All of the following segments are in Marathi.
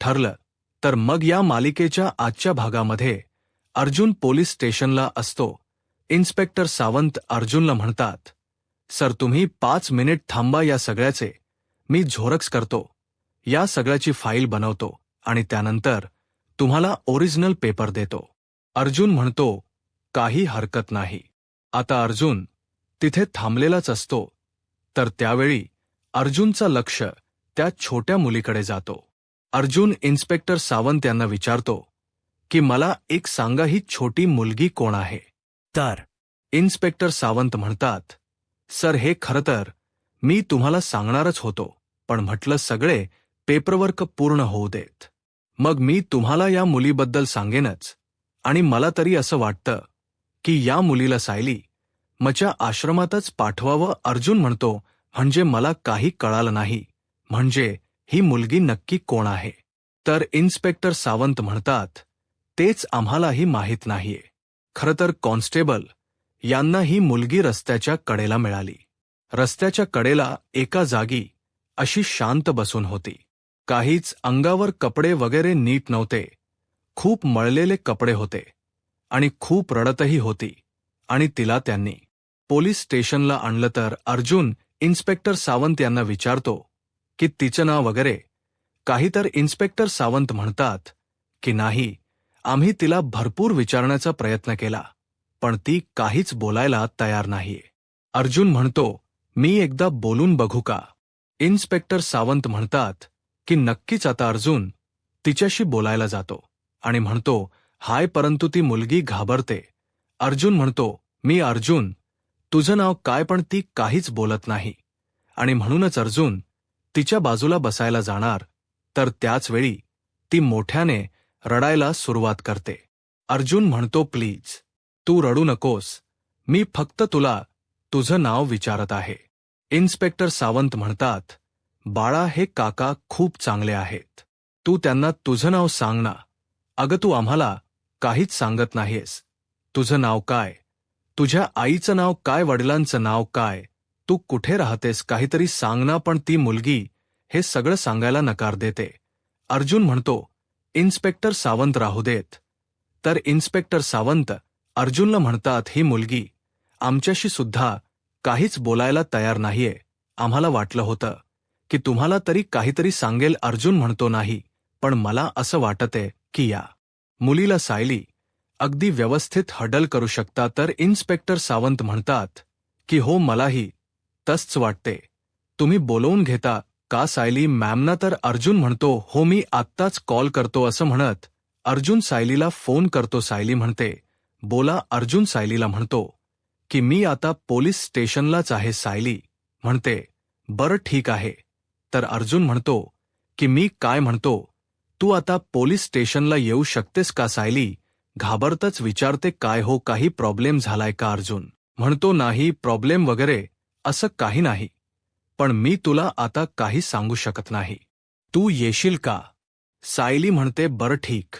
ठरलं तर मग या मालिकेच्या आजच्या भागामध्ये अर्जुन पोलीस स्टेशनला असतो. इन्स्पेक्टर सावंत अर्जुनला म्हणतात, सर तुम्ही 5 मिनिट थांबा, या सगळ्याचे मी झेरॉक्स करतो, या सगळ्याची फाईल बनवतो आणि त्यानंतर तुम्हाला ओरिजिनल पेपर देतो. अर्जुन म्हणतो, काही हरकत नाही. आता अर्जुन तिथे थांबलेलाच असतो. तर त्यावेळी अर्जुनचं लक्ष त्या छोट्या मुलीकडे जातो. अर्जुन इन्स्पेक्टर सावंत यांना विचारतो की मला एक सांगा, ही छोटी मुलगी कोण आहे? तर इन्स्पेक्टर सावंत म्हणतात, सर हे खरं तर मी तुम्हाला सांगणारच होतो, पण म्हटलं सगळे पेपरवर्क पूर्ण होऊ देत, मग मी तुम्हाला या मुलीबद्दल सांगेनच. आणि मला तरी असं वाटतं की या मुलीला सायली मच्या आश्रमातच पाठवावं. अर्जुन म्हणतो, म्हणजे मला काही कळालं नाही, म्हणजे ही मुलगी नक्की कोण आहे? तर इन्स्पेक्टर सावंत म्हणतात, तेच आम्हालाही माहीत नाहीये. खरं तर कॉन्स्टेबल यांना ही मुलगी रस्त्याच्या कडेला मिळाली. रस्त्याच्या कडेला एका जागी अशी शांत बसून होती. काहीच अंगावर कपडे वगैरे नीट नव्हते, खूप मळलेले कपडे होते आणि खूप रडतही होती. आणि तिला त्यांनी पोलीस स्टेशनला आणलं. तर अर्जुन इन्स्पेक्टर सावंत यांना विचारतो की तिचं नाव वगैरे काही? तर इन्स्पेक्टर सावंत म्हणतात की नाही, आम्ही तिला भरपूर विचारण्याचा प्रयत्न केला, पण ती काहीच बोलायला तयार नाहीये. अर्जुन म्हणतो, मी एकदा बोलून बघू का? इन्स्पेक्टर सावंत म्हणतात की नक्कीच. आता अर्जुन तिच्याशी बोलायला जातो आणि म्हणतो, हाय, परंतु ती मुलगी घाबरते. अर्जुन म्हणतो, मी अर्जुन, तुझं नाव काय? पण ती काहीच बोलत नाही आणि म्हणूनच अर्जुन तिच्या बाजूला बसायला जाणार. तर त्याच वेळी ती मोठ्याने रडायला सुरुवात करते. अर्जुन म्हणतो, प्लीज तू रडू नकोस, मी फक्त तुला तुझं नाव विचारत आहे. इन्स्पेक्टर सावंत म्हणतात, बाळा, हे काका खूप चांगले आहेत, तू त्यांना तुझं नाव सांग ना. अगं तू आम्हाला काहीच सांगत नाहीस. तुझं नाव काय? तुझ्या आईचं नाव काय? वडिलांचं नाव काय? तू कुठे राहतेस? काहीतरी सांग ना. पण ती मुलगी हे सगळं सांगायला नकार देते. अर्जुन म्हणतो, इन्स्पेक्टर सावंत राहू देत. तर इन्स्पेक्टर सावंत अर्जुनला म्हणतात, ही मुलगी आमच्याशी सुद्धा काहीच बोलायला तयार नाहीये. आम्हाला वाटलं होतं की तुम्हाला तरी काहीतरी सांगेल. अर्जुन म्हणतो, नाही, पण मला असं वाटतंय की या मुलीला सायली अगदी व्यवस्थित हँडल करू शकता. तर इन्स्पेक्टर सावंत म्हणतात की हो, मलाही तसंच वाटते. तुम्ही बोलवून घेता का सायली मॅमना? तर अर्जुन म्हणतो, हो, मी आत्ताच कॉल करतो. असं म्हणत अर्जुन सायलीला फोन करतो. सायली म्हणते, बोला. अर्जुन सायलीला म्हणतो की मी आता पोलीस स्टेशनलाच आहे. सायली म्हणते, बरं ठीक आहे. तर अर्जुन म्हणतो की मी काय म्हणतो, तू आता पोलीस स्टेशनला येऊ शकतेस का? सायली घाबरतच विचारते, काय हो, काही प्रॉब्लेम झालाय का? अर्जुन म्हणतो, नाही, प्रॉब्लेम वगैरे असं काही नाही, पण मी तुला आता काही सांगू शकत नाही. तू येशील का? सायली म्हणते, बरं ठीक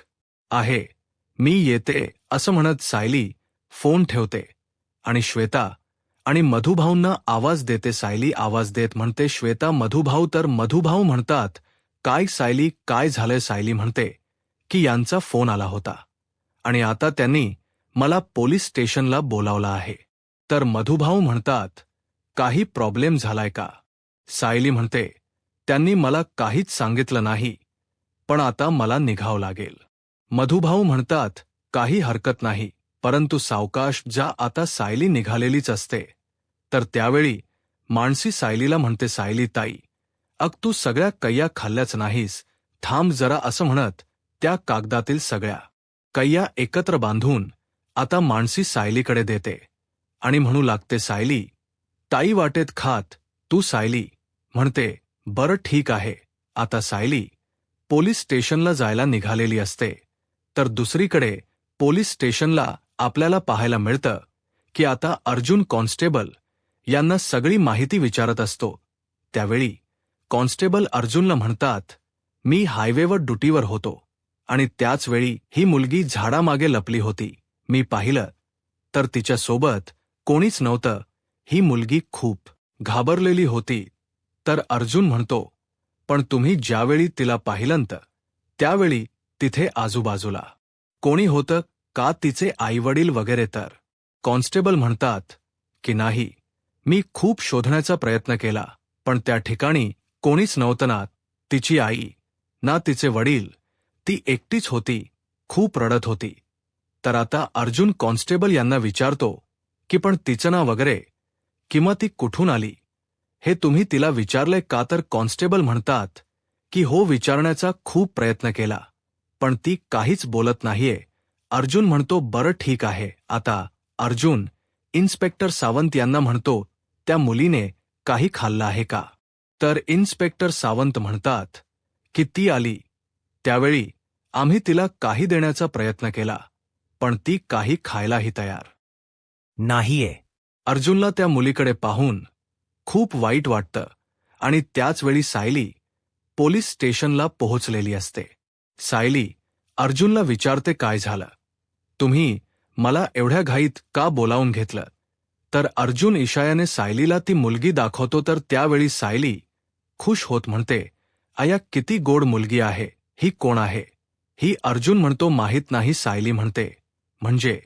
आहे, मी येते. असं म्हणत सायली फोन ठेवते आणि श्वेता आणि मधुभाऊंना आवाज देते. सायली आवाज देत म्हणते, श्वेता, मधुभाऊ. तर मधुभाऊ म्हणतात, काय सायली, काय झालंय? सायली म्हणते की यांचा फोन आला होता आणि आता त्यांनी मला पोलीस स्टेशनला बोलावलं आहे. तर मधुभाऊ म्हणतात, काही प्रॉब्लेम झालाय का? सायली म्हणते, त्यांनी मला काहीच सांगितलं नाही, पण आता मला निघावं लागेल. मधुभाऊ म्हणतात, काही हरकत नाही, परंतु सावकाश जा. आता सायली निघालेलीच असते. तर त्यावेळी मानसी सायलीला म्हणते, सायली ताई, तू सगळ्या कैया खाल्ल्याच नाहीस, थांब जरा. असं म्हणत त्या कागदातील सगळ्या कैया एकत्र बांधून आता मानसी सायलीकडे देते आणि म्हणू लागते, सायली ताई वाटेत खात तू. सायली म्हणते, बरं ठीक आहे. आता सायली पोलीस स्टेशनला जायला निघालेली असते. तर दुसरीकडे पोलीस स्टेशनला आपल्याला पाहायला मिळतं की आता अर्जुन कॉन्स्टेबल यांना सगळी माहिती विचारत असतो. त्यावेळी कॉन्स्टेबल अर्जुनला म्हणतात, मी हायवेवर ड्युटीवर होतो आणि त्याच वेळी ही मुलगी झाडामागे लपली होती. मी पाहिलं तर तिच्यासोबत कोणीच नव्हतं. ही मुलगी खूप घाबरलेली होती. तर अर्जुन म्हणतो, पण तुम्ही ज्यावेळी तिला पाहिलंत त्यावेळी तिथे आजूबाजूला कोणी होतं का, तिचे आईवडील वगैरे? तर कॉन्स्टेबल म्हणतात की नाही, मी खूप शोधण्याचा प्रयत्न केला, पण त्या ठिकाणी कोणीच नव्हतं. ना तिची आई ना तिचे वडील, ती एकटीच होती, खूप रडत होती. तर आता अर्जुन कॉन्स्टेबल यांना विचारतो की पण तिचं नाव वगैरे किंवा ती कुठून आली हे तुम्ही तिला विचारले का? तर कॉन्स्टेबल म्हणतात की हो, विचारण्याचा खूप प्रयत्न केला, पण ती काहीच बोलत नाहीये. अर्जुन म्हणतो बरं ठीक आहे. आता अर्जुन इन्स्पेक्टर सावंत यांना म्हणतो त्या मुलीने काही खाल्लं आहे का? तर इन्स्पेक्टर सावंत म्हणतात की ती आली त्यावेळी आम्ही तिला काही देण्याचा प्रयत्न केला, पण ती काही खायलाही तयार नाहीये. अर्जुनला त्या मुलीकडे पाहून खूप वाईट वाटतं आणि त्याचवेळी सायली पोलीस स्टेशनला पोहोचलेली असते. सायली अर्जुनला विचारते काय झालं, तुम्ही मला एवढ्या घाईत का बोलावून घेतलं? तर अर्जुन इशायाने सायलीला ती मुलगी दाखवतो. तर त्यावेळी सायली खुश होत म्हणते, आया किती गोड मुलगी आहे, ही कोण आहे? ही अर्जुन म्हणतो माहीत नाही. सायली म्हणते म्हणजे?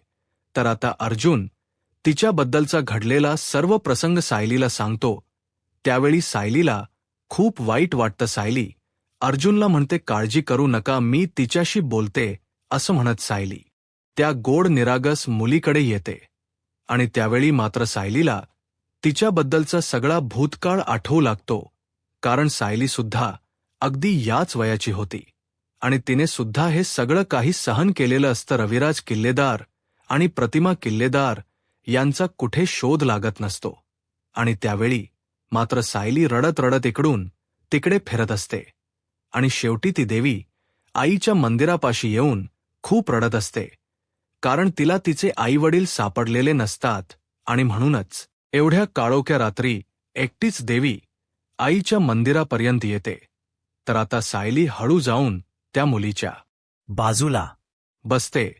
तर आता अर्जुन तिच्याबद्दलचा घडलेला सर्व प्रसंग सायलीला सांगतो. त्यावेळी सायलीला खूप वाईट वाटतं. सायली अर्जुनला म्हणते काळजी करू नका, मी तिच्याशी बोलते असं म्हणत सायली त्या गोड निरागस मुलीकडे येते. आणि त्यावेळी मात्र सायलीला तिच्याबद्दलचा सगळा भूतकाळ आठवू लागतो, कारण सायली सुद्धा अगदी याच वयाची होती आणि तिने सुद्धा हे सगळं काही सहन केलेलं असतं. रविराज किल्लेदार आणि प्रतिमा किल्लेदार यांचा कुठे शोध लागत नसतो आणि त्यावेळी मात्र सायली रडत रडत इकडून तिकडे फिरत असते आणि शेवटी ती देवी आईच्या मंदिरापाशी येऊन खूप रडत असते, कारण तिला तिचे आईवडील सापडलेले नसतात आणि म्हणूनच एवढ्या काळोख्या रात्री एकटीच देवी आईच्या मंदिरापर्यंत येते. तर आता सायली हळू जाऊन त्या मुलीच्या बाजूला बसते.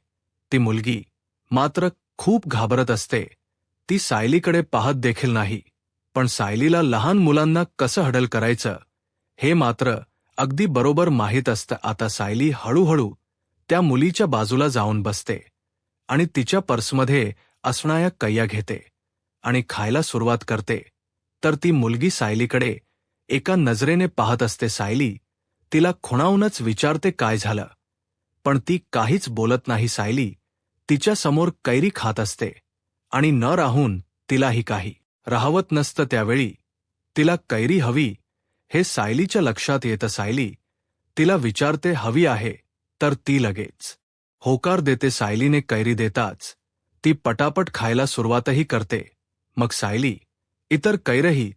ती मुलगी मात्र खूप घाबरत असते. ती सायलीकडे पाहत देखील नाही, पण सायलीला लहान मुलांना कसं हडल करायचं हे मात्र अगदी बरोबर माहीत असतं. आता सायली हळूहळू त्या मुलीच्या बाजूला जाऊन बसते आणि तिच्या पर्समध्ये असणाऱ्या कैया घेते आणि खायला सुरुवात करते. तर ती मुलगी सायलीकडे एका नजरेने पाहत असते. सायली तिला खुणावूनच विचारते काय झालं, पण ती काहीच बोलत नाही. सायली तिच्या समोर कैरी खात असते आणि न राहून तिलाही काही राहवत नसतं. त्यावेळी तिला कैरी हवी हे सायलीच्या लक्षात येतं. सायली तिला विचारते हवी आहे, तर ती लगेच होकार देते. सायलीने कैरी देताच ती पटापट खायला सुरुवातही करते. मग सायली इतर कैरही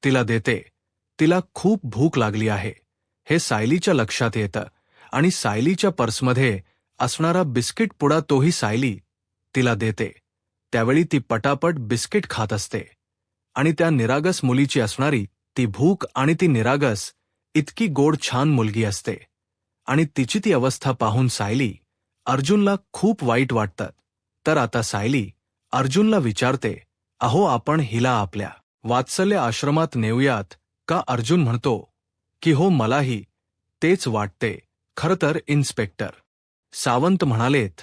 तिला देते. तिला खूप भूक लागली आहे हे सायलीच्या लक्षात येतं आणि सायलीच्या पर्समध्ये असणारा बिस्किट पुडा तोही सायली तिला देते. त्यावेळी ती पटापट बिस्किट खात असते आणि त्या निरागस मुलीची असणारी ती भूक आणि ती निरागस इतकी गोड छान मुलगी असते आणि तिची ती अवस्था पाहून सायली अर्जुनला खूप वाईट वाटतं. तर आता सायली अर्जुनला विचारते, अहो आपण हिला आपल्या वात्सल्य आश्रमात नेऊयात का? अर्जुन म्हणतो की हो, मलाही तेच वाटते. खरं तर इन्स्पेक्टर सावंत म्हणालेत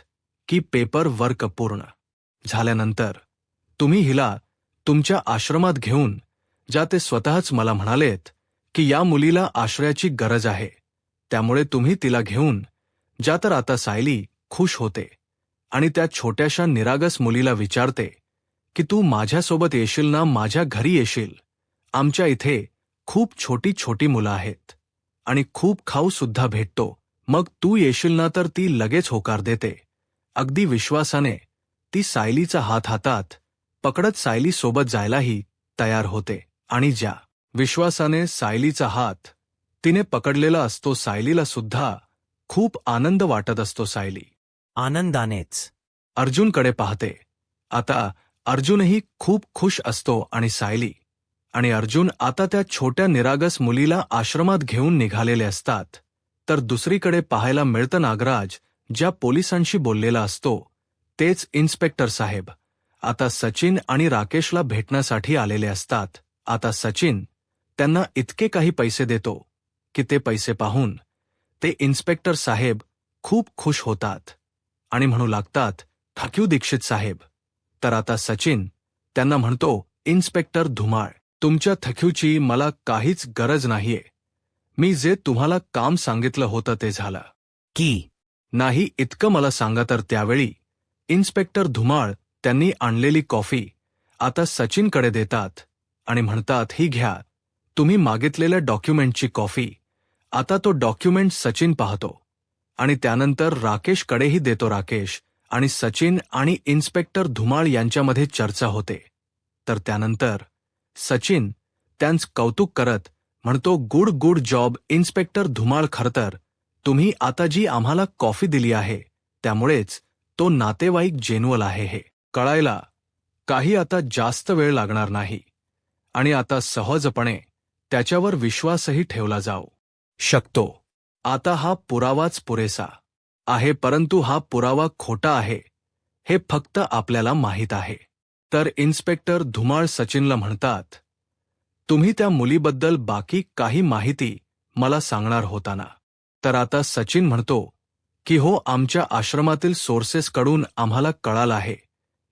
की पेपर वर्क पूर्ण झाल्यानंतर तुम्ही हिला तुमच्या आश्रमात घेऊन जा. ते स्वतःच मला म्हणालेत की या मुलीला आश्रयाची गरज आहे, त्यामुळे तुम्ही तिला घेऊन जा. तर आता सायली खुश होते आणि त्या छोट्याशा निरागस मुलीला विचारते की तू माझ्यासोबत येशील ना, माझ्या घरी येशील? आमच्या इथे खूप छोटी छोटी मुलं आहेत आणि खूप खाऊ सुद्धा भेटतो, मग तू येशील ना? तर ती लगेच होकार देते. अगदी विश्वासाने ती सायलीचा हात हातात पकडत सायली सोबत जायलाही तयार होते आणि ज्या विश्वासाने सायलीचा हात तिने पकडलेला असतो, सायलीला सुद्धा खूप आनंद वाटत असतो. सायली आनंदानेच अर्जुनकडे पाहते. आता अर्जुनही खूप खुश असतो आणि सायली आणि अर्जुन आता त्या छोट्या निरागस मुलीला आश्रमात घेऊन निघालेले असतात. तर दुसरीकडे पाहायला मिळतं नागराज ज्या पोलिसांशी बोललेला असतो तेच इन्स्पेक्टर साहेब आता सचिन आणि राकेशला भेटण्यासाठी आलेले असतात. आता सचिन त्यांना इतके काही पैसे देतो की ते पैसे पाहून ते इन्स्पेक्टर साहेब खूप खुश होतात आणि म्हणू लागतात, थँक्यू दीक्षित साहेब. तर आता सचिन त्यांना म्हणतो, इन्स्पेक्टर धुमाळ, तुमच्या थँक्यूची मला काहीच गरज नाहीये. मी जे तुम्हाला काम सांगितलं होतं ते झालं की नाही इतकं मला सांगा. तर त्यावेळी इन्स्पेक्टर धुमाळ त्यांनी आणलेली कॉफी आता सचिनकडे देतात आणि म्हणतात, ही घ्या तुम्ही मागितलेल्या डॉक्युमेंटची कॉफी. आता तो डॉक्युमेंट सचिन पाहतो आणि त्यानंतर राकेशकडेही देतो. राकेश आणि सचिन आणि इन्स्पेक्टर धुमाळ यांच्यामध्ये चर्चा होते. तर त्यानंतर सचिन त्यांचं कौतुक करत म्हणतो, good good job inspector Dhumal. खरंतर तुम्ही आता जी आम्हाला कॉफी दिली आहे त्यामुळेच तो नातेवाईक जेन्युअल आहे हे कळायला काही आता जास्त वेळ लागणार नाही आणि आता सहजपणे त्याच्यावर विश्वासही ठेवला जाऊ शकतो. आता हा पुरावाच पुरेसा आहे, परंतु हा पुरावा खोटा आहे हे फक्त आपल्याला माहीत आहे. तर इन्स्पेक्टर धुमाळ सचिनला म्हणतात, तुम्ही त्या मुलीबद्दल बाकी काही माहिती मला सांगणार होता ना. तर आता सचिन म्हणतो की हो, आमच्या आश्रमातील सोर्सेसकडून आम्हाला कळालं आहे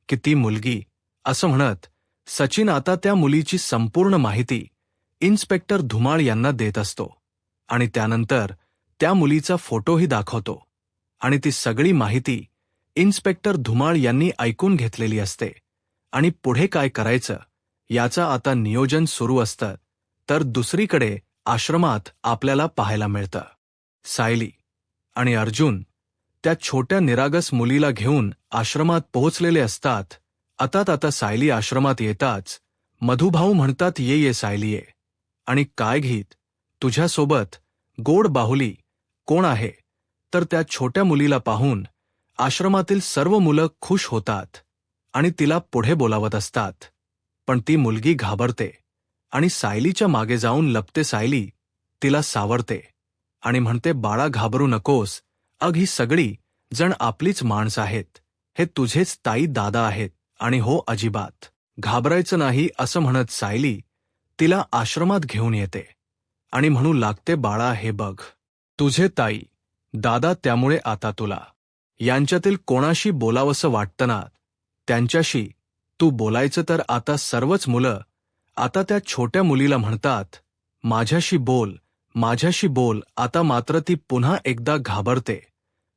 की ती मुलगी. असं म्हणत सचिन आता त्या मुलीची संपूर्ण माहिती इन्स्पेक्टर धुमाळ यांना देत असतो आणि त्यानंतर त्या मुलीचा फोटोही दाखवतो आणि ती सगळी माहिती इन्स्पेक्टर धुमाळ यांनी ऐकून घेतलेली असते आणि पुढे काय करायचं याचा आता नियोजन सुरू असतं. तर दुसरीकडे आश्रमात आपल्याला पाहायला मिळतं सायली आणि अर्जुन त्या छोट्या निरागस मुलीला घेऊन आश्रमात पोहोचलेले असतात. आता सायली आश्रमात येताच मधुभाऊ म्हणतात, ये ये सायली ये. आणि काय घेत तुझ्यासोबत गोड बाहुली कोण आहे. तर त्या छोट्या मुलीला पाहून आश्रमातील सर्व मुलं खुश होतात आणि तिला पुढे बोलावत असतात. पण ती मुलगी घाबरते आणि सायलीच्या मागे जाऊन लपते. सायली तिला सावरते आणि म्हणते, बाळा घाबरू नकोस, अग ही सगळी जण आपलीच माणसं आहेत, हे तुझेच ताई दादा आहेत आणि हो अजिबात घाबरायचं नाही. असं म्हणत सायली तिला आश्रमात घेऊन येते आणि म्हणू लागते, बाळा हे बघ तुझे ताई दादा, त्यामुळे आता तुला यांच्यातील कोणाशी बोलावंसं वाटतं ना त्यांच्याशी तू बोलायचं. तर आता सर्वच मुलं आता त्या छोट्या मुलीला म्हणतात, माझ्याशी बोल माझ्याशी बोल. आता मात्र ती पुन्हा एकदा घाबरते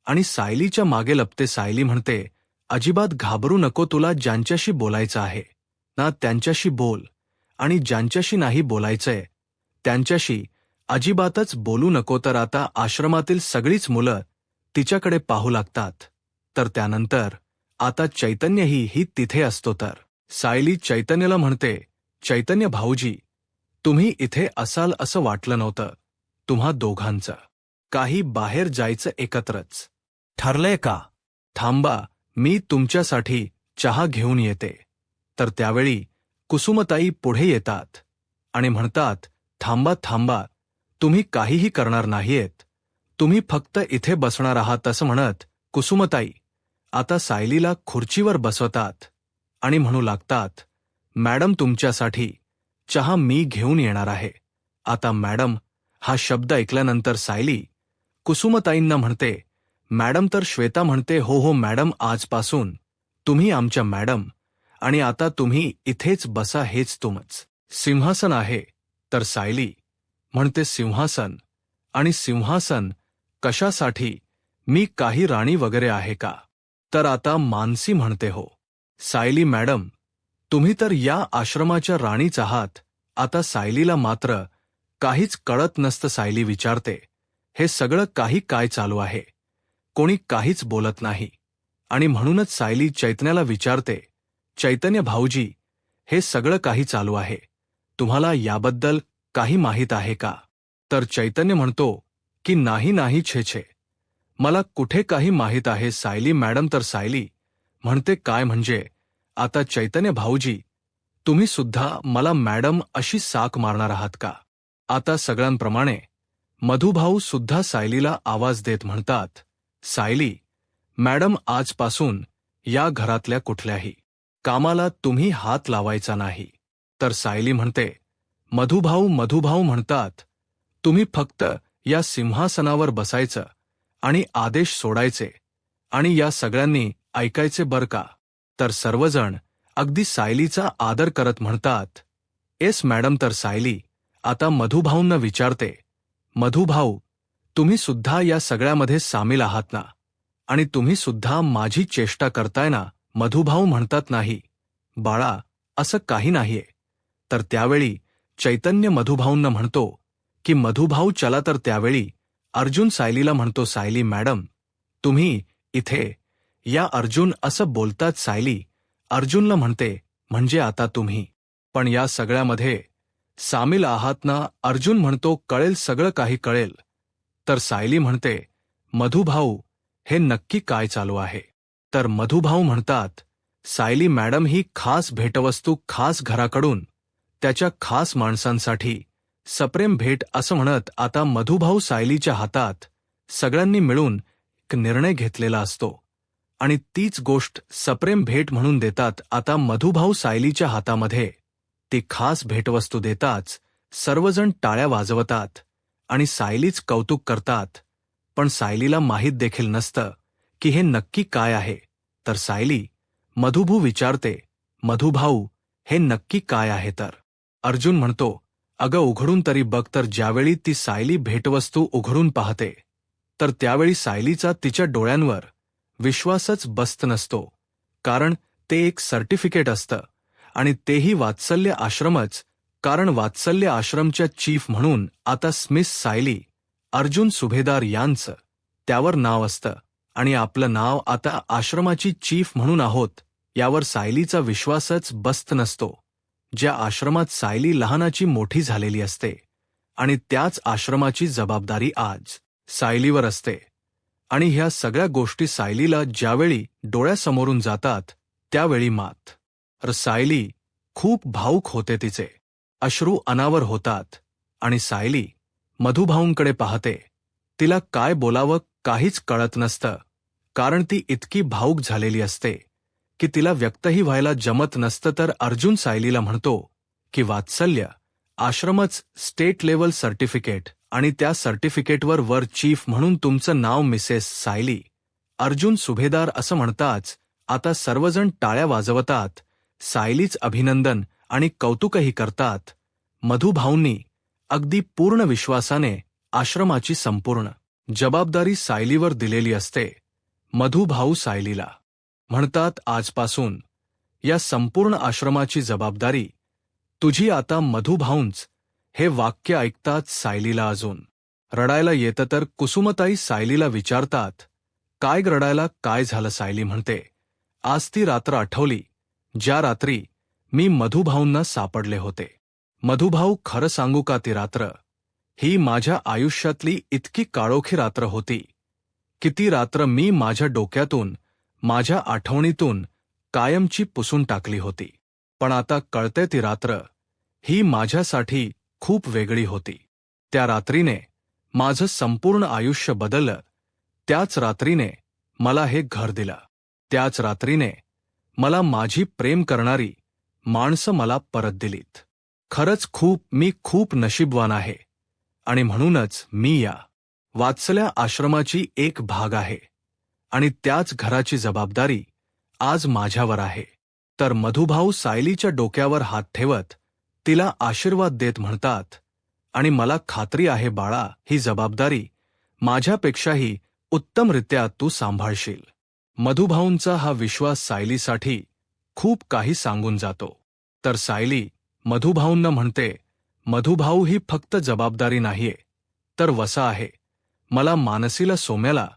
आणि सायलीच्या मागे लपते. सायली म्हणते, अजिबात घाबरू नको, तुला ज्यांच्याशी बोलायचं आहे ना त्यांच्याशी बोल आणि ज्यांच्याशी नाही बोलायचंय त्यांच्याशी अजिबातच बोलू नको. तर आता आश्रमातील सगळीच मुलं तिच्याकडे पाहू लागतात. तर त्यानंतर आता चैतन्यही तिथे असतो. तर सायली चैतन्यला म्हणते, चैतन्य भाऊजी, तुम्ही इथे असाल असं वाटलं नव्हतं. तुम्हा दोघांचं काही बाहेर जायचं एकत्रच ठरलंय का? थांबा, मी तुमच्यासाठी चहा घेऊन येते. तर त्यावेळी कुसुमताई पुढे येतात आणि म्हणतात, थांबा थांबा, तुम्ही काहीही करणार नाहीयेत, तुम्ही फक्त इथे बसणार आहात. असं म्हणत कुसुमताई आता सायलीला खुर्चीवर बसवतात आणि म्हणू लागतात, मॅडम तुमच्यासाठी चहा मी घेऊन येणार आहे. आता मॅडम हा शब्द ऐकल्यानंतर सायली कुसुमताईंना म्हणते, मॅडम. तर श्वेता म्हणते, हो हो मॅडम, आजपासून तुम्ही आमच्या मॅडम आणि आता तुम्ही इथेच बसा, हेच तुमचं सिंहासन आहे. तर सायली म्हणते, सिंहासन आणि सिंहासन कशासाठी, मी काही राणी वगैरे आहे का. तर आता मानसी म्हणते, हो सायली मॅडम, तुम्ही तर या आश्रमाच्या राणीच आहात. आता सायलीला मात्र काहीच कळत नसतं. सायली विचारते, हे सगळं काही काय चालू आहे, कोणी काहीच बोलत नाही आणि म्हणूनच सायली चैतन्याला विचारते, चैतन्य भाऊजी, हे सगळं काही चालू आहे, तुम्हाला याबद्दल काही माहीत आहे का. तर चैतन्य म्हणतो की नाही नाही, छे छे, मला कुठे काही माहीत आहे सायली मॅडम. तर सायली म्हणते, काय म्हणजे. आता चैतन्य भाऊजी, तुम्ही सुद्धा मला मॅडम अशी साक मारणार आहात का. आता सगळ्यांप्रमाणे मधुभाऊ सुद्धा सायलीला आवाज देत म्हणतात, सायली मॅडम, आजपासून या घरातल्या कुठल्याही कामाला तुम्ही हात लावायचा नाही. तर सायली म्हणते, मधुभाऊ म्हणतात, तुम्ही फक्त या सिंहासनावर बसायचं आणि आदेश सोडायचे आणि या सगळ्यांनी ऐकायचे बर का. तर सर्वजण अगदी सायलीचा आदर करत म्हणतात, "एस मॅडम." तर सायली आता मधुभाऊंना विचारते, "मधुभाऊ, तुम्ही सुद्धा या सगळ्यामध्ये सामील आहात ना? आणि तुम्ही सुद्धा माझी चेष्टा करताय ना?" मधुभाऊ म्हणतात, "नाही बाळा, असं काही नाहीये." तर त्यावेळी चैतन्य मधुभाऊंना म्हणतो की मधुभाऊ चला. तर त्यावेळी अर्जुन सायलीला म्हणतो, "सायली मॅडम, तुम्ही इथे या." अर्जुन असं बोलतात सायली अर्जुनला म्हणते, "म्हणजे आता तुम्ही पण या सगळ्यामध्ये सामील आहात ना?" अर्जुन म्हणतो, "कळेल, सगळं काही कळेल." तर सायली म्हणते, "मधुभाऊ, हे नक्की काय चालू आहे?" तर मधुभाऊ म्हणतात, "सायली मॅडम, ही खास भेटवस्तू खास घराकडून त्याच्या खास माणसांसाठी सप्रेम भेट." असं म्हणत आता मधुभाऊ सायलीच्या हातात सगळ्यांनी मिळून एक निर्णय घेतलेला असतो आणि तीच गोष्ट सप्रेम भेट म्हणून देतात. आता मधुभाऊ सायलीच्या हातामध्ये ती खास भेटवस्तू देताच सर्वजण टाळ्या वाजवतात आणि सायलीच कौतुक करतात. पण सायलीला माहीत देखील नसतं की हे नक्की काय आहे. तर सायली मधुभू विचारते, "मधुभाऊ, हे नक्की काय आहे?" तर अर्जुन म्हणतो, "अगं उघडून तरी बघ." तर ज्यावेळी ती सायली भेटवस्तू उघडून पाहते तर त्यावेळी सायलीचा तिच्या डोळ्यांवर विश्वासच बसत नसतो. कारण ते एक सर्टिफिकेट असतं आणि तेही वात्सल्य आश्रमच. कारण वात्सल्य आश्रमच्या चीफ म्हणून आता स्मिस सायली अर्जुन सुभेदार यांचं त्यावर नाव असतं आणि आपलं नाव आता आश्रमाची चीफ म्हणून आहोत यावर सायलीचा विश्वासच बसत नसतो. ज्या आश्रमात सायली लहानाची मोठी झालेली असते आणि त्याच आश्रमाची जबाबदारी आज सायलीवर असते. आणि ह्या सगळ्या गोष्टी सायलीला ज्यावेळी डोळ्यासमोरून जातात त्यावेळी मात्र सायली खूप भावूक होते. तिचे अश्रू अनावर होतात आणि सायली मधुभाऊंकडे पाहते. तिला काय बोलावं काहीच कळत नसतं. कारण ती इतकी भावूक झालेली असते की तिला व्यक्तही व्हायला जमत नसतं. तर अर्जुन सायलीला म्हणतो की वात्सल्य आश्रमच स्टेट लेवल सर्टिफिकेट आणि त्या सर्टिफिकेटवर वर चीफ म्हणून तुमचं नाव मिसेस सायली अर्जुन सुभेदार असं म्हणताच आता सर्वजण टाळ्या वाजवतात. सायलीच अभिनंदन आणि कौतुकही करतात. मधुभाऊंनी अगदी पूर्ण विश्वासाने आश्रमाची संपूर्ण जबाबदारी सायलीवर दिलेली असते. मधुभाऊ सायलीला म्हणतात, "आजपासून या संपूर्ण आश्रमाची जबाबदारी तुझी." आता मधुभाऊंच हे वाक्य ऐकताच सायलीला अजून रडायला येतं. तर कुसुमताई सायलीला विचारतात, "काय रडायला काय झालं?" सायली म्हणते, "आज ती रात्र आठवली ज्या रात्री मी मधुभाऊंना सापडले होते. मधुभाऊ, खरं सांगू का, ती रात्र ही माझ्या आयुष्यातली इतकी काळोखी रात्र होती की ती रात्र मी माझ्या डोक्यातून माझ्या आठवणीतून कायमची पुसून टाकली होती. पण आता कळते ती रात्र ही माझ्यासाठी खूप वेगळी होती. त्या रात्रीने माझं संपूर्ण आयुष्य बदललं. त्याच रात्रीने मला हे घर दिलं. त्याच रात्रीने मला माझी प्रेम करणारी माणसं मला परत दिलीत. खरंच मी खूप नशीबवान आहे आणि म्हणूनच मी या वात्सल्या आश्रमाची एक भाग आहे आणि त्याच घराची जबाबदारी आज माझ्यावर आहे." तर मधुभाऊ सायलीच्या डोक्यावर हात ठेवत तिला आशीर्वाद देत म्हणतात, "आणि मला खात्री आहे बाळा, ही जबाबदारी माझ्यापेक्षाही उत्तमरित्या तू सांभाळशील." मधुभाऊंचा हा विश्वास सायलीसाठी खूप काही सांगून जातो. तर सायली मधुभाऊंना म्हणते, "मधुभाऊ, ही फक्त जबाबदारी नाहीये तर वसा आहे. मला मानसीला, सोम्याला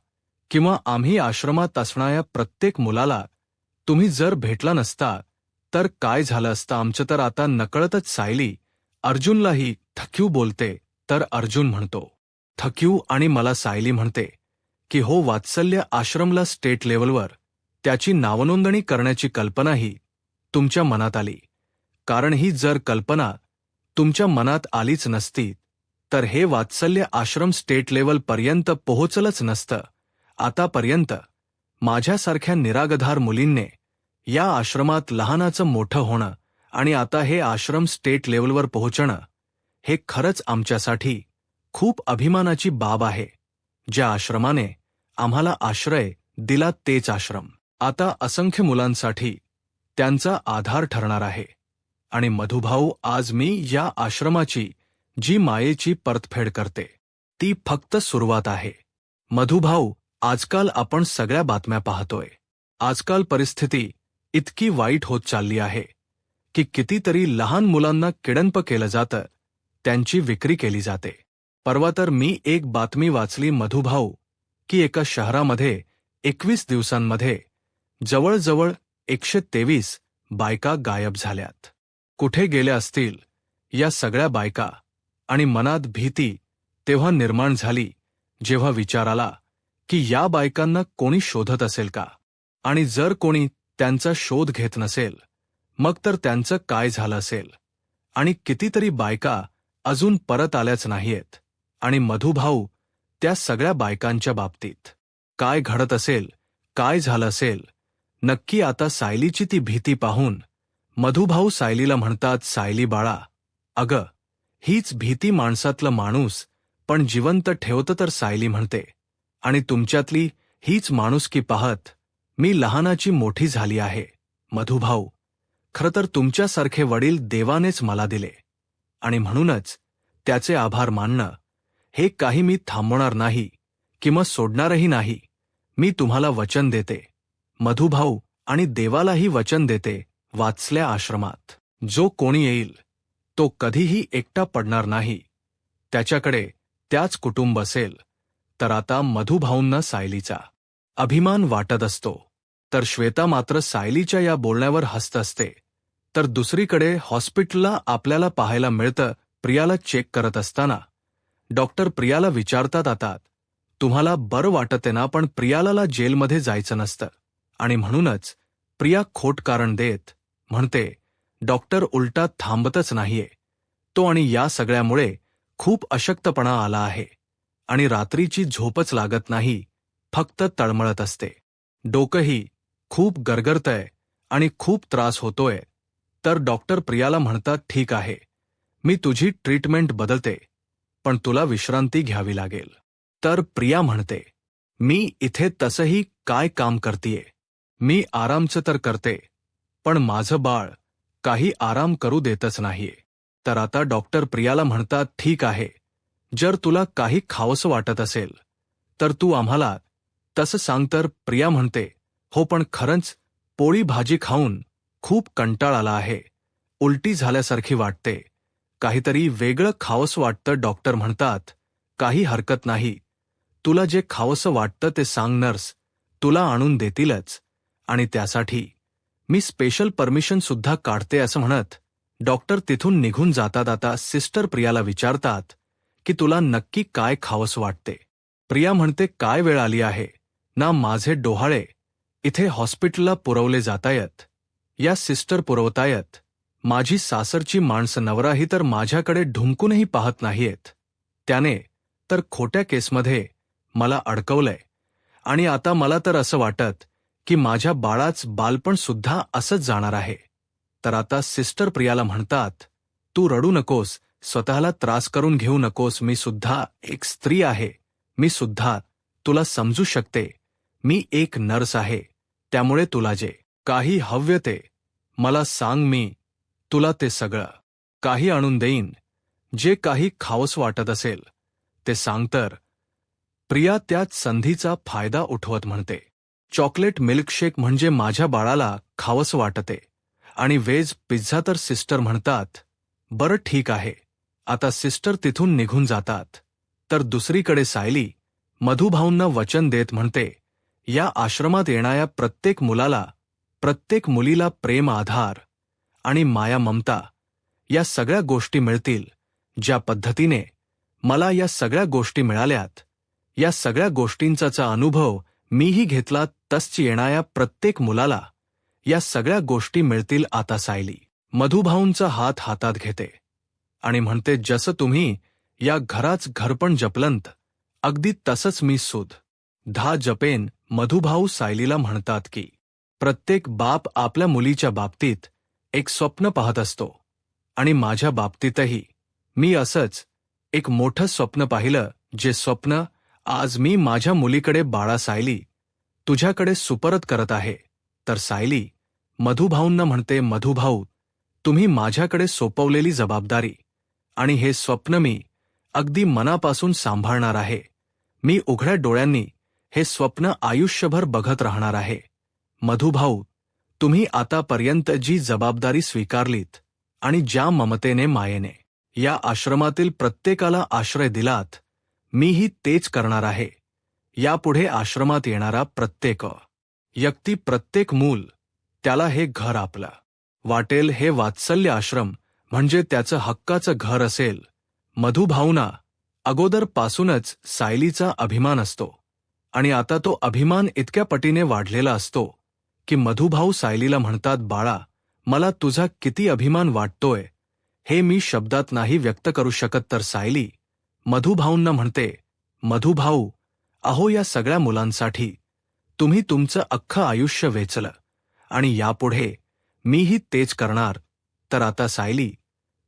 किंवा आम्ही आश्रमात असणाऱ्या प्रत्येक मुलाला तुम्ही जर भेटला नसता तर काय झालं असतं आमचं." तर आता नकळतच सायली अर्जुनलाही थक्यू बोलते. तर अर्जुन म्हणतो, "थक्यू." आणि मला सायली म्हणते की "हो, वात्सल्य आश्रमला स्टेट लेवलवर त्याची नावनोंदणी करण्याची कल्पनाही तुमच्या मनात आली. कारण ही जर कल्पना तुमच्या मनात आलीच नसती तर हे वात्सल्य आश्रम स्टेट लेवलपर्यंत पोहोचलंच नसतं. आतापर्यंत माझ्यासारख्या निरागधार मुलींने या आश्रमात लहानाचं मोठं होणं आणि आता हे आश्रम स्टेट लेवलवर पोहोचणं हे खरंच आमच्यासाठी खूप अभिमानाची बाब आहे. ज्या आश्रमाने आम्हाला आश्रय दिला तेच आश्रम आता असंख्य मुलांसाठी त्यांचा आधार ठरणार आहे. आणि मधुभाऊ, आज मी या आश्रमाची जी मायेची परतफेड करते ती फक्त सुरुवात आहे. मधुभाऊ, आजकाल आपण सगळ्या बातम्या पाहतोय. आजकाल परिस्थिती इतकी वाईट होत चालली आहे की कितीतरी लहान मुलांना किडनप केलं जातं, त्यांची विक्री केली जाते. परवा तर मी एक बातमी वाचली मधुभाऊ की एका शहरामध्ये 21 दिवसांमध्ये जवळजवळ 123 बायका गायब झाल्यात. कुठे गेल्या असतील या सगळ्या बायका? आणि मनात भीती तेव्हा निर्माण झाली जेव्हा विचार आला की या बायकांना कोणी शोधत असेल का? आणि जर कोणी त्यांचा शोध घेत नसेल मग तर त्यांचं काय झालं असेल? आणि कितीतरी बायका अजून परत आल्याच नाहीयेत. आणि मधुभाऊ, त्या सगळ्या बायकांच्या बाबतीत काय घडत असेल, काय झालं असेल? नक्की आता सायलीची ती भीती पाहून मधुभाऊ सायलीला म्हणतात, सायली बाळा, अगं, हीच भीती माणसातलं माणूस पण जिवंत ठेवतं तर सायली म्हणते. आणि तुमच्यातली हीच माणुसकी पाहत मी लहानाची मोठी झाली आहे. मधुभाऊ, खरं तर तुमच्यासारखे वडील देवानेच मला दिले आणि म्हणूनच त्याचे आभार मानणं हे काही मी थांबवणार नाही किंवा सोडणारही नाही. मी तुम्हाला वचन देते मधुभाऊ, आणि देवालाही वचन देते, वाचल्या आश्रमात जो कोणी येईल तो कधीही एकटा पडणार नाही. त्याच्याकडे त्याच कुटुंब असेल. तर आता मधुभाऊंना सायलीचा अभिमान वाटत असतो, तर श्वेता मात्र सायलीच्या या बोलण्यावर हसत असते. तर दुसरीकडे हॉस्पिटलला आपल्याला पाहायला मिळतं प्रियाला चेक करत असताना डॉक्टर प्रियाला विचारतात, आता तुम्हाला बरं वाटते ना? पण प्रियाला जेलमध्ये जायचं नसतं आणि म्हणूनच प्रिया खोट कारण देत म्हणते. डॉक्टर उलटा थांबतच नाहीये तो, आणि या सगळ्यामुळे खूप अशक्तपणा आला आहे आणि रात्रीची झोपच लागत नाही, फक्त तळमळत असते. डोकंही खूप गरगरतंय आणि खूप त्रास होतोय. तर डॉक्टर प्रियाला म्हणतात, ठीक आहे, मी तुझी ट्रीटमेंट बदलते, पण तुला विश्रांती घ्यावी लागेल. तर प्रिया म्हणते, मी इथे तसंही काय काम करतीये? मी आरामच तर करते, पण माझं बाळ काही आराम करू देतच नाहीये. तर आता डॉक्टर प्रियाला म्हणतात, ठीक आहे, जर तुला काही खावंसं वाटत असेल तर तू आम्हाला तसं सांग. तर प्रिया म्हणते, हो, पण खरंच पोळी भाजी खाऊन खूप कंटाळ आला आहे, उलटी झाल्यासारखी वाटते, काहीतरी वेगळं खावंसं वाटतं. डॉक्टर म्हणतात, काही हरकत नाही, तुला जे खावंसं वाटतं ते सांग, नर्स तुला आणून देतीलच, आणि त्यासाठी मी स्पेशल परमिशन सुद्धा काढते. असं म्हणत डॉक्टर तिथून निघून जातात. आता सिस्टर प्रियाला विचारतात की तुला नक्की काय खावंसं वाटते? प्रिया म्हणते, काय वेळ आली आहे ना, माझे डोहाळे इथे हॉस्पिटलला पुरवले जातायत, या सिस्टर पुरवतायत, माझी सासरची माणसं, नवराही तर माझ्याकडे ढुंकूनही पाहत नाहीयेत. त्याने तर खोट्या केसमध्ये मला अडकवलंय, आणि आता मला तर असं वाटत की माझ्या बाळाच बालपण सुद्धा असंच जाणार आहे. तर आता सिस्टर प्रियाला म्हणतात, तू रडू नकोस, स्वतःला त्रास करून घेऊ नकोस, मी सुद्धा एक स्त्री आहे, मी सुद्धा तुला समजू शकते, मी एक नर्स आहे, त्यामुळे तुला जे काही हवं ते मला सांग, मी तुला ते सगळं काही आणून देईन. जे काही खावंसं वाटत असेल ते सांग. तर प्रिया त्याच संधीचा फायदा उठवत म्हणते, चॉकलेट मिल्कशेक म्हणजे माझ्या बाळाला खावंसं वाटते, आणि वेज पिझ्झा. तर सिस्टर म्हणतात, बरं ठीक आहे. आता सिस्टर तिथून निघून जातात. तर दुसरीकडे सायली मधुभाऊंना वचन देत म्हणते, या आश्रमात येणाऱ्या प्रत्येक मुलाला, प्रत्येक मुलीला प्रेम, आधार आणि माया, ममता या सगळ्या गोष्टी मिळतील. ज्या पद्धतीने मला या सगळ्या गोष्टी मिळाल्यात, या सगळ्या गोष्टींचा अनुभव मीही घेतला, तसंच येणाऱ्या प्रत्येक मुलाला या सगळ्या गोष्टी मिळतील. आता सायली मधुभाऊंचा हात हातात घेते आणि म्हणते, जसं तुम्ही या घराच घरपण जपलंत, अगदी तसंच मी सुद्धा जपेन. मधुभाऊ सायलीला म्हणतात की प्रत्येक बाप आपल्या मुलीच्या बाबतीत एक स्वप्न पाहत असतो, आणि माझ्या बाबतीतही मी असंच एक मोठं स्वप्न पाहिलं, जे स्वप्न आज मी माझ्या मुलीकडे बाळा सायली तुझ्याकडे सुपरत करत आहे. तर सायली मधुभाऊंना म्हणते, मधुभाऊ, तुम्ही माझ्याकडे सोपवलेली जबाबदारी आणि हे स्वप्न मी अगदी मनापासून सांभाळणार आहे. मी उघड्या डोळ्यांनी हे स्वप्न आयुष्यभर बघत राहणार आहे. मधुभाऊ, तुम्ही आतापर्यंत जी जबाबदारी स्वीकारलीत आणि ज्या ममतेने मायेने या आश्रमातील प्रत्येकाला आश्रय दिलात, मीही तेच करणार आहे. यापुढे आश्रमात येणारा प्रत्येक व्यक्ती, प्रत्येक मूल, त्याला हे घर आपलं वाटेल. हे वात्सल्य आश्रम म्हणजे त्याचं हक्काचं घर असेल. मधुभाऊंना अगोदरपासूनच सायलीचा अभिमान असतो आणि आता तो अभिमान इतक्या पटीने वाढलेला असतो की मधुभाऊ सायलीला म्हणतात, बाळा, मला तुझा किती अभिमान वाटतोय हे मी शब्दात नाही व्यक्त करू शकत. तर सायली मधुभाऊंना म्हणते, मधुभाऊ, अहो, या सगळ्या मुलांसाठी तुम्ही तुमचं अख्खं आयुष्य वेचलं आणि यापुढे मीही तेच करणार. तर आता सायली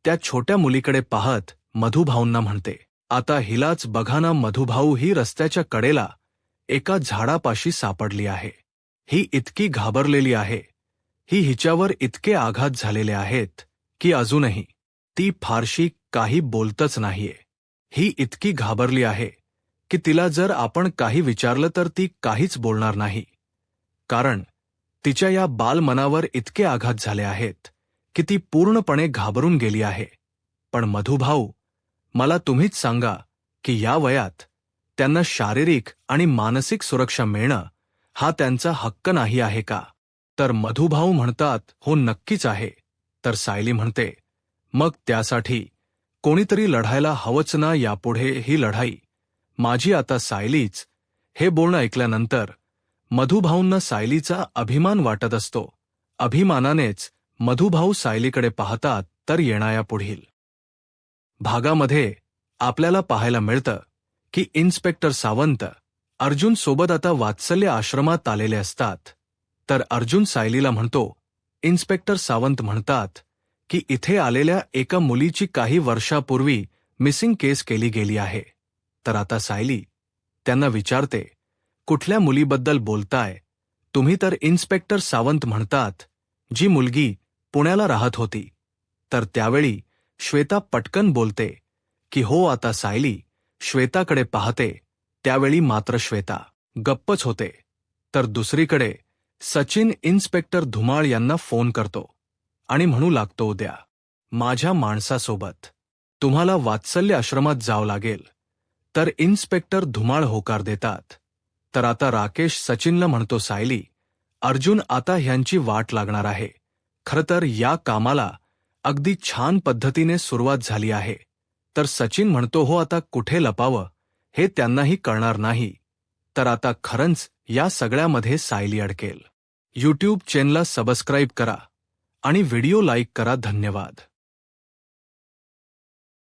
त्या छोट्या मुलीकडे पाहत मधुभाऊंना म्हणते, आता हिलाच बघा ना. मधुभाऊ ही रस्त्याच्या कडेला एका झाडापाशी सापडली आहे. ही इतकी घाबरलेली आहे, हिच्यावर इतके आघात झालेले आहेत की अजूनही ती फारशी काही बोलतच नाहीये. ही इतकी घाबरली आहे की तिला जर आपण काही विचारलं तर ती काहीच बोलणार नाही, कारण तिच्या या बालमनावर इतके आघात झाले आहेत की ती पूर्णपणे घाबरून गेली आहे. पण मधुभाऊ, मला तुम्हीच सांगा की या वयात त्यांना शारीरिक आणि मानसिक सुरक्षा मिळणं हा त्यांचा हक्क नाही आहे का? तर मधुभाऊ म्हणतात, हो, नक्कीच आहे. तर सायली म्हणते, मग त्यासाठी कोणीतरी लढायला हवंच ना. यापुढे ही लढाई माझी. आता सायलीच. हे बोलणं ऐकल्यानंतर मधुभाऊंना सायलीचा अभिमान वाटत असतो. अभिमानानेच मधुभाऊ सायलीकडे पाहतात. तर येणाऱ्या पुढील भागामध्ये आपल्याला पाहायला मिळतं की इन्स्पेक्टर सावंत अर्जुन सोबत आता वात्सल्य आश्रमात आलेले असतात. तर अर्जुन सायलीला म्हणतो, इन्स्पेक्टर सावंत म्हणतात की इथे आलेल्या एका मुलीची काही वर्षापूर्वी मिसिंग केस केली गेली आहे. तर आता सायली त्यांना विचारते, कुठल्या मुलीबद्दल बोलताय तुम्ही? तर इन्स्पेक्टर सावंत म्हणतात, जी मुलगी पुण्याला राहत होती. तर त्यावेळी श्वेता पटकन बोलते की हो. आता सायली श्वेताकडे पाहते, त्यावेळी मात्र श्वेता गप्पच होते. तर दुसरीकडे सचिन इन्स्पेक्टर धुमाळ यांना फोन करतो आणि म्हणू लागतो, उद्या माझ्या माणसासोबत तुम्हाला वात्सल्य आश्रमात जावं लागेल. तर इन्स्पेक्टर धुमाळ होकार देतात. तर आता राकेश सचिनला म्हणतो, सायली, अर्जुन आता ह्यांची वाट लागणार आहे. खरं तर या कामाला अगदी छान पद्धतीने सुरुवात झाली आहे. तर सचिन म्हणतो, हो, आता कुठे लपावं हे त्यांनाही कळणार नाही. तर आता खरंच या सगळ्यामध्ये सायली अडकेल. यूट्यूब चॅनलला सबस्क्राईब करा आणि व्हिडिओ लाईक करा. धन्यवाद.